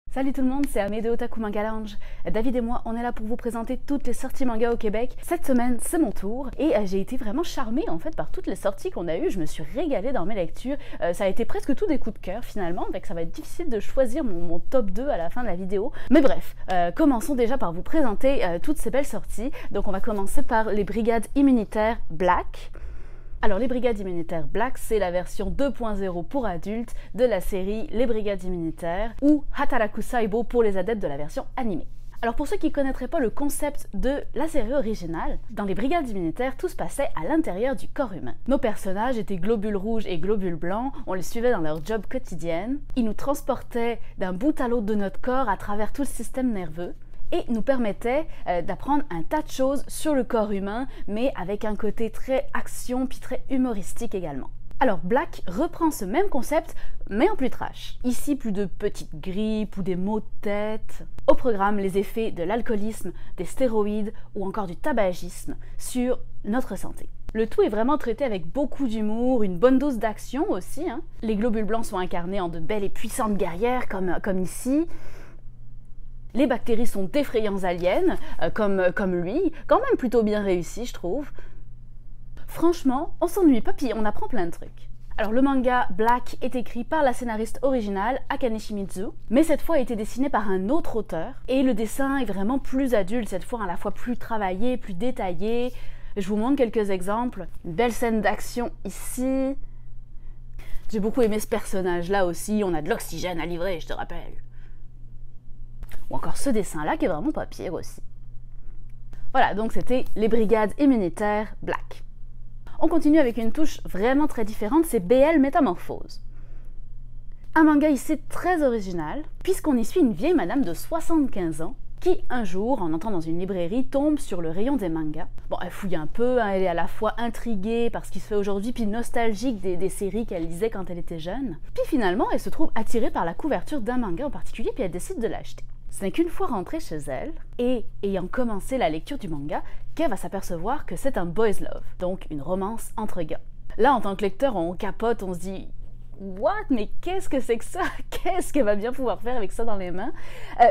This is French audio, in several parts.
Salut tout le monde, c'est Amé de Otaku Manga Lounge. David et moi, on est là pour vous présenter toutes les sorties manga au Québec. Cette semaine, c'est mon tour et j'ai été vraiment charmée en fait par toutes les sorties qu'on a eues. Je me suis régalée dans mes lectures. Ça a été presque tout des coups de cœur finalement, donc ça va être difficile de choisir mon top 2 à la fin de la vidéo. Mais bref, commençons déjà par vous présenter toutes ces belles sorties. Donc on va commencer par les brigades immunitaires Black. Alors les brigades immunitaires Black, c'est la version 2.0 pour adultes de la série Les Brigades immunitaires ou Hataraku Saibo pour les adeptes de la version animée. Alors pour ceux qui ne connaîtraient pas le concept de la série originale, dans les brigades immunitaires, tout se passait à l'intérieur du corps humain. Nos personnages étaient globules rouges et globules blancs, on les suivait dans leur job quotidienne, ils nous transportaient d'un bout à l'autre de notre corps à travers tout le système nerveux, et nous permettait d'apprendre un tas de choses sur le corps humain, mais avec un côté très action puis très humoristique également. Alors Black reprend ce même concept, mais en plus trash. Ici, plus de petites grippes ou des maux de tête. Au programme, les effets de l'alcoolisme, des stéroïdes ou encore du tabagisme sur notre santé. Le tout est vraiment traité avec beaucoup d'humour, une bonne dose d'action aussi. Les globules blancs sont incarnés en de belles et puissantes guerrières comme ici. Les bactéries sont d'effrayants aliens, comme lui, quand même plutôt bien réussi, je trouve. Franchement, on s'ennuie pas, puis on apprend plein de trucs. Alors le manga Black est écrit par la scénariste originale, Akane Shimizu, mais cette fois a été dessiné par un autre auteur, et le dessin est vraiment plus adulte, cette fois à la fois plus travaillé, plus détaillé. Je vous montre quelques exemples. Une belle scène d'action ici. J'ai beaucoup aimé ce personnage-là aussi, on a de l'oxygène à livrer, je te rappelle. Ou encore ce dessin-là qui est vraiment pas pire aussi. Voilà, donc c'était les brigades immunitaires Black. On continue avec une touche vraiment très différente, c'est BL Métamorphose. Un manga ici très original, puisqu'on y suit une vieille madame de 75 ans, qui un jour, en entrant dans une librairie, tombe sur le rayon des mangas. Bon, elle fouille un peu, elle est à la fois intriguée par ce qui se fait aujourd'hui, puis nostalgique des séries qu'elle lisait quand elle était jeune. Puis finalement, elle se trouve attirée par la couverture d'un manga en particulier, puis elle décide de l'acheter. Ce n'est qu'une fois rentrée chez elle, et ayant commencé la lecture du manga, qu'elle va s'apercevoir que c'est un boys love, donc une romance entre gars. Là, en tant que lecteur, on capote, on se dit « What? Mais qu'est-ce que c'est que ça? Qu'est-ce qu'elle va bien pouvoir faire avec ça dans les mains ?»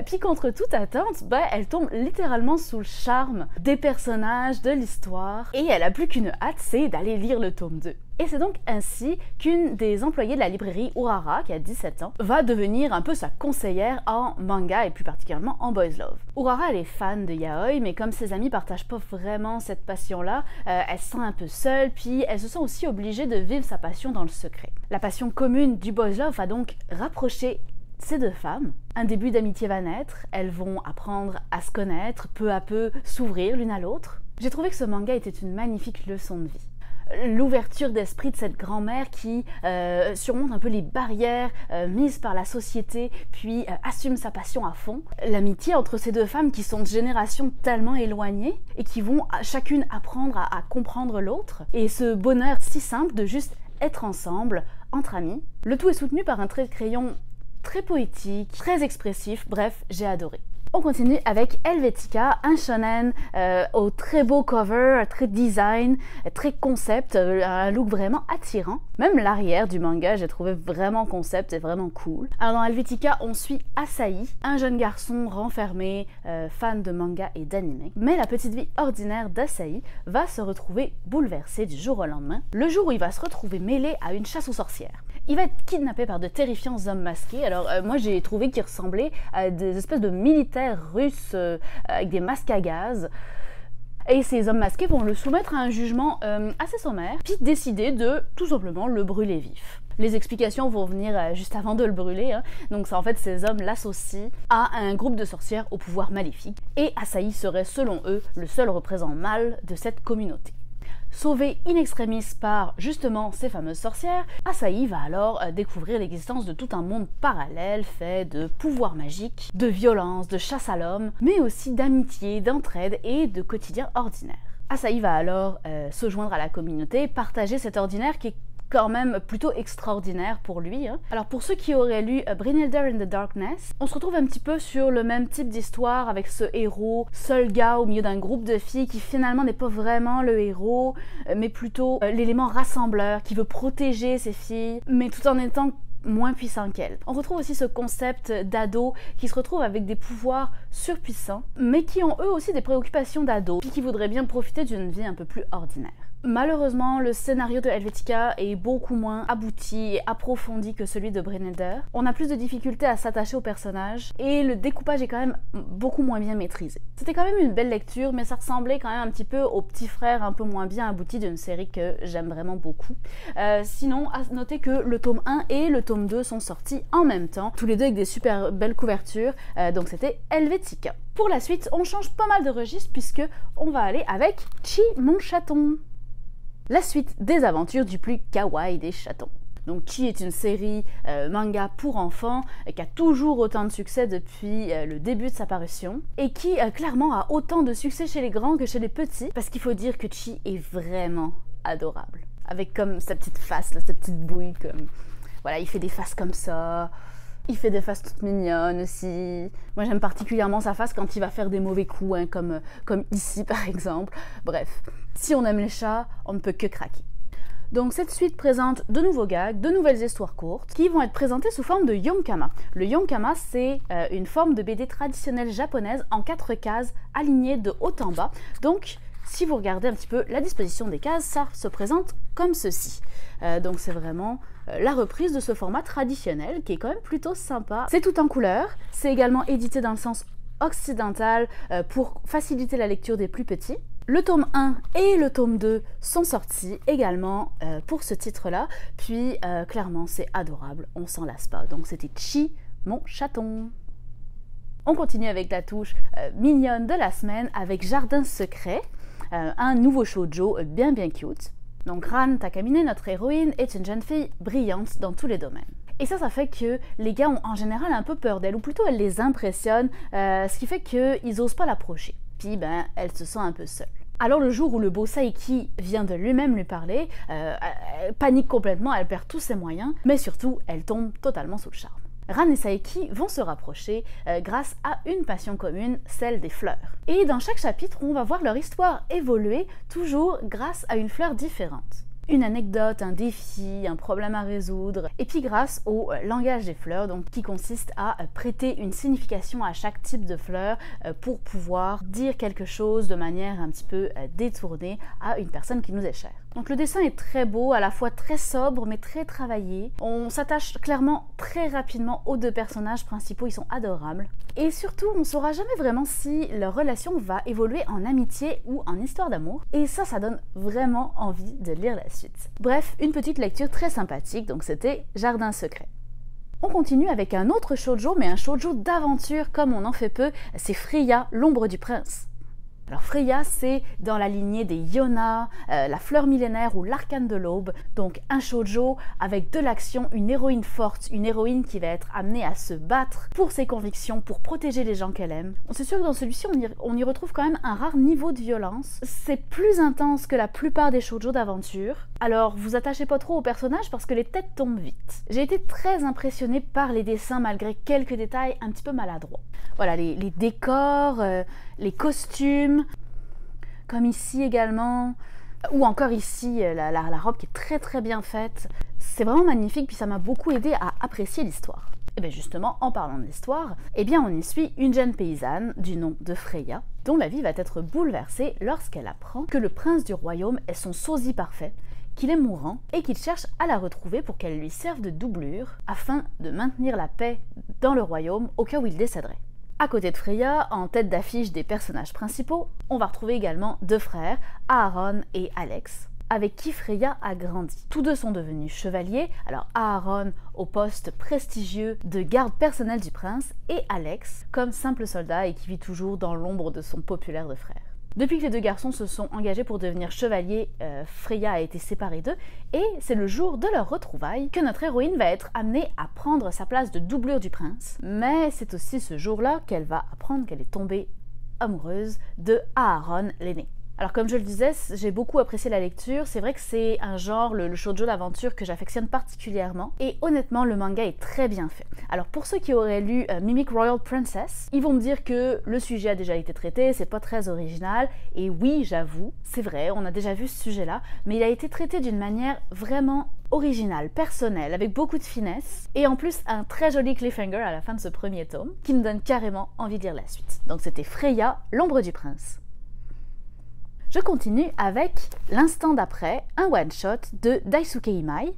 Puis contre toute attente, elle tombe littéralement sous le charme des personnages, de l'histoire, et elle a plus qu'une hâte, c'est d'aller lire le tome 2. Et c'est donc ainsi qu'une des employées de la librairie Urara, qui a 17 ans, va devenir un peu sa conseillère en manga et plus particulièrement en boys love. Urara, elle est fan de yaoi, mais comme ses amis partagent pas vraiment cette passion-là, elle se sent un peu seule, puis elle se sent aussi obligée de vivre sa passion dans le secret. La passion commune du boys love va donc rapprocher ces deux femmes. Un début d'amitié va naître, elles vont apprendre à se connaître, peu à peu s'ouvrir l'une à l'autre. J'ai trouvé que ce manga était une magnifique leçon de vie. L'ouverture d'esprit de cette grand-mère qui surmonte un peu les barrières mises par la société, puis assume sa passion à fond. L'amitié entre ces deux femmes qui sont de générations tellement éloignées et qui vont chacune apprendre à comprendre l'autre. Et ce bonheur si simple de juste être ensemble, entre amis. Le tout est soutenu par un trait de crayon très poétique, très expressif, bref, j'ai adoré. On continue avec Helvetica, un shonen au très beau cover, très design, très concept, un look vraiment attirant. Même l'arrière du manga, j'ai trouvé vraiment concept et vraiment cool. Alors dans Helvetica, on suit Asahi, un jeune garçon renfermé, fan de manga et d'anime. Mais la petite vie ordinaire d'Asahi va se retrouver bouleversée du jour au lendemain, le jour où il va se retrouver mêlé à une chasse aux sorcières. Il va être kidnappé par de terrifiants hommes masqués. Alors moi j'ai trouvé qu'ils ressemblaient à des espèces de militaires russes avec des masques à gaz. Et ces hommes masqués vont le soumettre à un jugement assez sommaire, puis décider de tout simplement le brûler vif. Les explications vont venir juste avant de le brûler. Donc en fait, ces hommes l'associent à un groupe de sorcières au pouvoir maléfique. Et Asahi serait, selon eux, le seul représentant mâle de cette communauté. Sauvé in extremis par justement ces fameuses sorcières, Asahi va alors découvrir l'existence de tout un monde parallèle fait de pouvoirs magiques, de violence, de chasse à l'homme, mais aussi d'amitié, d'entraide et de quotidien ordinaire. Asahi va alors se joindre à la communauté, partager cet ordinaire qui est quand même plutôt extraordinaire pour lui. Alors pour ceux qui auraient lu Brynhildr in the Darkness, on se retrouve un petit peu sur le même type d'histoire avec ce héros, seul gars au milieu d'un groupe de filles qui finalement n'est pas vraiment le héros, mais plutôt l'élément rassembleur qui veut protéger ses filles, mais tout en étant moins puissant qu'elle. On retrouve aussi ce concept d'ados qui se retrouvent avec des pouvoirs surpuissants, mais qui ont eux aussi des préoccupations d'ados, puis qui voudraient bien profiter d'une vie un peu plus ordinaire. Malheureusement, le scénario de Helvetica est beaucoup moins abouti et approfondi que celui de Brynhildr. On a plus de difficultés à s'attacher au personnage et le découpage est quand même beaucoup moins bien maîtrisé. C'était quand même une belle lecture, mais ça ressemblait quand même un petit peu au petit frère un peu moins bien abouti d'une série que j'aime vraiment beaucoup. Sinon, à noter que le tome 1 et le tome 2 sont sortis en même temps, tous les deux avec des super belles couvertures, donc c'était Helvetica. Pour la suite, on change pas mal de registre puisque on va aller avec Chi mon chaton. La suite des aventures du plus kawaii des chatons. Donc Chi est une série manga pour enfants qui a toujours autant de succès depuis le début de sa parution et qui clairement a autant de succès chez les grands que chez les petits parce qu'il faut dire que Chi est vraiment adorable. Avec comme sa petite face, là, sa petite bouille, comme... Voilà, il fait des faces comme ça. Il fait des faces toutes mignonnes aussi. Moi j'aime particulièrement sa face quand il va faire des mauvais coups, hein, comme ici par exemple. Bref, si on aime les chats, on ne peut que craquer. Donc cette suite présente de nouveaux gags, de nouvelles histoires courtes qui vont être présentées sous forme de yonkama. Le yonkama, c'est une forme de BD traditionnelle japonaise en 4 cases alignées de haut en bas. Donc si vous regardez un petit peu la disposition des cases, ça se présente comme ceci. Donc c'est vraiment la reprise de ce format traditionnel qui est quand même plutôt sympa. C'est tout en couleur, c'est également édité dans le sens occidental pour faciliter la lecture des plus petits. Le tome 1 et le tome 2 sont sortis également pour ce titre-là, puis clairement c'est adorable, on s'en lasse pas. Donc c'était Chi, mon chaton. On continue avec la touche mignonne de la semaine avec Jardin secret, un nouveau shoujo bien cute. Donc Ran Takamine, notre héroïne, est une jeune fille brillante dans tous les domaines. Et ça fait que les gars ont en général un peu peur d'elle, ou plutôt elle les impressionne, ce qui fait qu'ils n'osent pas l'approcher. Puis elle se sent un peu seule. Alors le jour où le beau Saiki vient de lui-même lui parler, elle panique complètement, elle perd tous ses moyens, mais surtout elle tombe totalement sous le charme. Ran et Saiki vont se rapprocher grâce à une passion commune, celle des fleurs. Et dans chaque chapitre, on va voir leur histoire évoluer, toujours grâce à une fleur différente. Une anecdote, un défi, un problème à résoudre, et puis grâce au langage des fleurs, donc qui consiste à prêter une signification à chaque type de fleur pour pouvoir dire quelque chose de manière un petit peu détournée à une personne qui nous est chère. Donc le dessin est très beau, à la fois très sobre mais très travaillé. On s'attache clairement très rapidement aux deux personnages principaux, ils sont adorables. Et surtout, on ne saura jamais vraiment si leur relation va évoluer en amitié ou en histoire d'amour. Et ça donne vraiment envie de lire la suite. Bref, une petite lecture très sympathique, donc c'était Jardin secret. On continue avec un autre shoujo, mais un shoujo d'aventure comme on en fait peu, c'est Freya, l'ombre du prince. Alors Freya, c'est dans la lignée des Yona, la fleur millénaire ou l'arcane de l'aube, donc un shoujo avec de l'action, une héroïne forte, une héroïne qui va être amenée à se battre pour ses convictions, pour protéger les gens qu'elle aime. C'est sûr que dans celui-ci, on y retrouve quand même un rare niveau de violence. C'est plus intense que la plupart des shoujo d'aventure. Alors vous attachez pas trop aux personnages parce que les têtes tombent vite. J'ai été très impressionnée par les dessins malgré quelques détails un petit peu maladroits. Voilà, les décors, les costumes, comme ici également, ou encore ici la robe qui est très bien faite. C'est vraiment magnifique, puis ça m'a beaucoup aidé à apprécier l'histoire. Et bien justement, en parlant de l'histoire, eh bien on y suit une jeune paysanne du nom de Freya, dont la vie va être bouleversée lorsqu'elle apprend que le prince du royaume est son sosie parfait, qu'il est mourant et qu'il cherche à la retrouver pour qu'elle lui serve de doublure afin de maintenir la paix dans le royaume au cas où il décéderait. À côté de Freya, en tête d'affiche des personnages principaux, on va retrouver également deux frères, Aaron et Alex, avec qui Freya a grandi. Tous deux sont devenus chevaliers, alors Aaron au poste prestigieux de garde personnel du prince et Alex comme simple soldat et qui vit toujours dans l'ombre de son populaire de frère. Depuis que les deux garçons se sont engagés pour devenir chevaliers, Freya a été séparée d'eux et c'est le jour de leur retrouvaille que notre héroïne va être amenée à prendre sa place de doublure du prince. Mais c'est aussi ce jour-là qu'elle va apprendre qu'elle est tombée amoureuse de Aaron l'aîné. Alors comme je le disais, j'ai beaucoup apprécié la lecture, c'est vrai que c'est un genre, le shoujo d'aventure que j'affectionne particulièrement, et honnêtement le manga est très bien fait. Alors pour ceux qui auraient lu Mimic Royal Princess, ils vont me dire que le sujet a déjà été traité, c'est pas très original, et oui j'avoue, c'est vrai, on a déjà vu ce sujet-là, mais il a été traité d'une manière vraiment originale, personnelle, avec beaucoup de finesse, et en plus un très joli cliffhanger à la fin de ce premier tome, qui me donne carrément envie de lire la suite. Donc c'était Freya, l'ombre du prince. Je continue avec l'instant d'après, un one-shot de Daisuke Imai.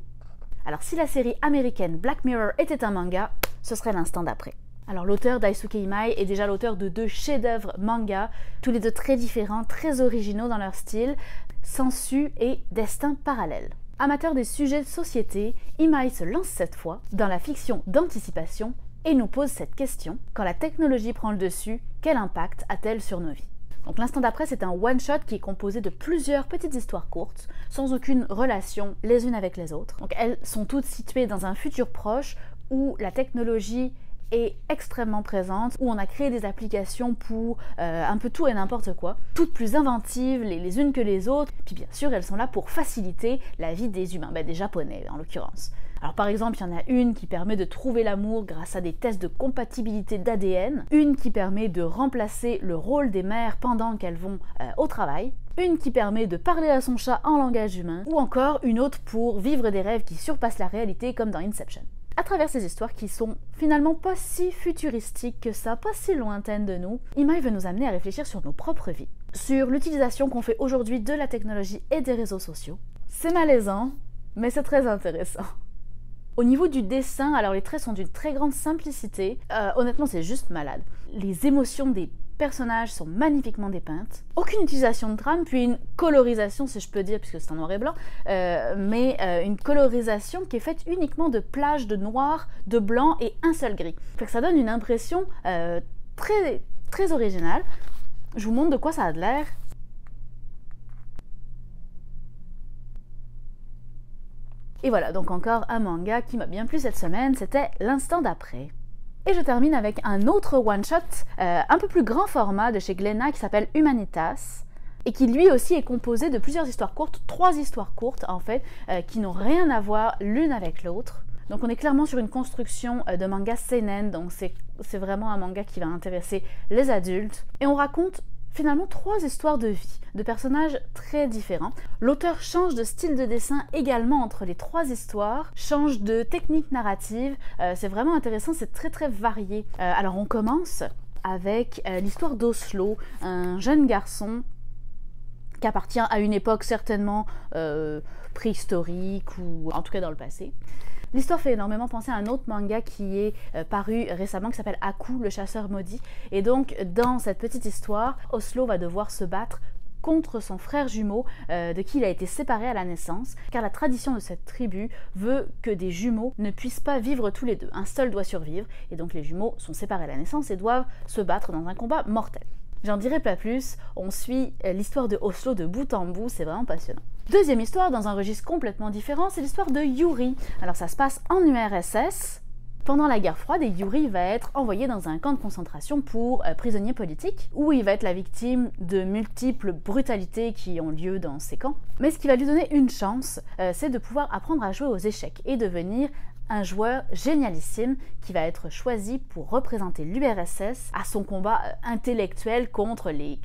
Alors si la série américaine Black Mirror était un manga, ce serait l'instant d'après. Alors l'auteur Daisuke Imai est déjà l'auteur de 2 chefs-d'œuvre manga, tous les deux très différents, très originaux dans leur style, Sensu et Destin parallèle. Amateur des sujets de société, Imai se lance cette fois dans la fiction d'anticipation et nous pose cette question: quand la technologie prend le dessus, quel impact a-t-elle sur nos vies? Donc l'instant d'après, c'est un one-shot qui est composé de plusieurs petites histoires courtes, sans aucune relation les unes avec les autres. Donc elles sont toutes situées dans un futur proche où la technologie est extrêmement présente, où on a créé des applications pour un peu tout et n'importe quoi, toutes plus inventives les unes que les autres, puis bien sûr elles sont là pour faciliter la vie des humains, des Japonais en l'occurrence. Alors par exemple, il y en a une qui permet de trouver l'amour grâce à des tests de compatibilité d'ADN, une qui permet de remplacer le rôle des mères pendant qu'elles vont au travail, une qui permet de parler à son chat en langage humain, ou encore une autre pour vivre des rêves qui surpassent la réalité comme dans Inception. À travers ces histoires qui sont finalement pas si futuristiques que ça, pas si lointaines de nous, Imai veut nous amener à réfléchir sur nos propres vies, sur l'utilisation qu'on fait aujourd'hui de la technologie et des réseaux sociaux. C'est malaisant, mais c'est très intéressant. Au niveau du dessin, alors les traits sont d'une très grande simplicité, honnêtement c'est juste malade. Les émotions des personnages sont magnifiquement dépeintes, aucune utilisation de trame, puis une colorisation si je peux dire, puisque c'est en noir et blanc, mais une colorisation qui est faite uniquement de plages de noir, de blanc et un seul gris. Fait que ça donne une impression très originale. Je vous montre de quoi ça a de l'air. Et voilà, donc encore un manga qui m'a bien plu cette semaine, c'était l'instant d'après. Et je termine avec un autre one-shot, un peu plus grand format de chez Glénat qui s'appelle Humanitas, et qui lui aussi est composé de plusieurs histoires courtes, 3 histoires courtes en fait, qui n'ont rien à voir l'une avec l'autre. Donc on est clairement sur une construction de manga seinen, donc c'est vraiment un manga qui va intéresser les adultes. Et on raconte finalement 3 histoires de vie, de personnages très différents. L'auteur change de style de dessin également entre les 3 histoires, change de technique narrative, c'est vraiment intéressant, c'est très varié. Alors on commence avec l'histoire d'Oslo, un jeune garçon qui appartient à une époque certainement préhistorique ou en tout cas dans le passé. L'histoire fait énormément penser à un autre manga qui est paru récemment qui s'appelle Aku, le chasseur maudit. Et donc dans cette petite histoire, Oslo va devoir se battre contre son frère jumeau de qui il a été séparé à la naissance, car la tradition de cette tribu veut que des jumeaux ne puissent pas vivre tous les deux. Un seul doit survivre, et donc les jumeaux sont séparés à la naissance et doivent se battre dans un combat mortel. J'en dirai pas plus, on suit l'histoire de Oslo de bout en bout, c'est vraiment passionnant. Deuxième histoire, dans un registre complètement différent, c'est l'histoire de Yuri. Alors ça se passe en URSS. Pendant la guerre froide, et Yuri va être envoyé dans un camp de concentration pour prisonnier politique, où il va être la victime de multiples brutalités qui ont lieu dans ces camps. Mais ce qui va lui donner une chance, c'est de pouvoir apprendre à jouer aux échecs et devenir un joueur génialissime qui va être choisi pour représenter l'URSS à son combat intellectuel contre les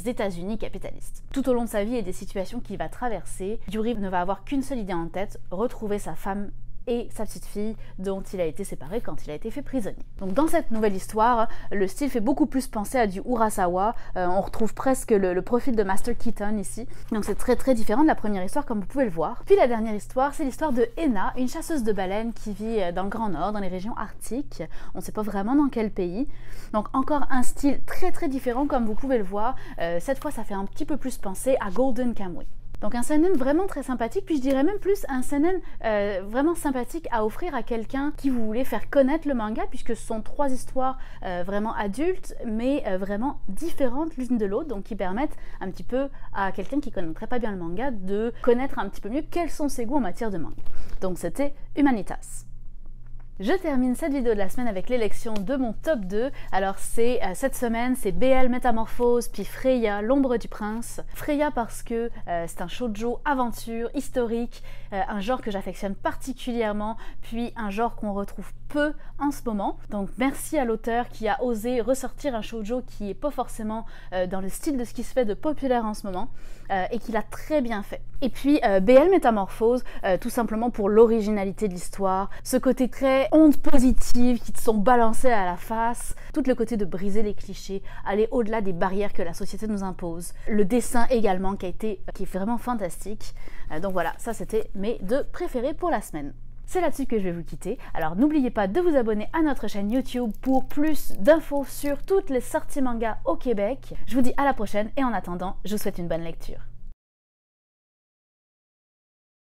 États-Unis capitalistes. Tout au long de sa vie et des situations qu'il va traverser, Yuri ne va avoir qu'une seule idée en tête, retrouver sa femme et sa petite fille dont il a été séparé quand il a été fait prisonnier. Donc dans cette nouvelle histoire, le style fait beaucoup plus penser à du Urasawa, on retrouve presque le profil de Master Keaton ici, donc c'est très différent de la première histoire comme vous pouvez le voir. Puis la dernière histoire, c'est l'histoire de Ena, une chasseuse de baleines qui vit dans le Grand Nord, dans les régions arctiques, on ne sait pas vraiment dans quel pays, donc encore un style très différent comme vous pouvez le voir, cette fois ça fait un petit peu plus penser à Golden Kamuy. Donc un seinen vraiment très sympathique, puis je dirais même plus un seinen vraiment sympathique à offrir à quelqu'un qui vous voulez faire connaître le manga, puisque ce sont 3 histoires vraiment adultes, mais vraiment différentes l'une de l'autre, donc qui permettent un petit peu à quelqu'un qui ne connaîtrait pas bien le manga de connaître un petit peu mieux quels sont ses goûts en matière de manga. Donc c'était Humanitas. Je termine cette vidéo de la semaine avec l'élection de mon top 2. Alors cette semaine, c'est BL Métamorphose, puis Freya, l'ombre du prince. Freya parce que c'est un shoujo aventure, historique, un genre que j'affectionne particulièrement, puis un genre qu'on retrouve peu en ce moment. Donc merci à l'auteur qui a osé ressortir un shoujo qui est pas forcément dans le style de ce qui se fait de populaire en ce moment, et qui l'a très bien fait. Et puis BL Métamorphose, tout simplement pour l'originalité de l'histoire, ce côté très ondes positives qui te sont balancées à la face, tout le côté de briser les clichés, aller au-delà des barrières que la société nous impose. Le dessin également qui est vraiment fantastique. Donc voilà, ça c'était mes deux préférés pour la semaine. C'est là-dessus que je vais vous quitter. Alors n'oubliez pas de vous abonner à notre chaîne YouTube pour plus d'infos sur toutes les sorties manga au Québec. Je vous dis à la prochaine et en attendant, je vous souhaite une bonne lecture.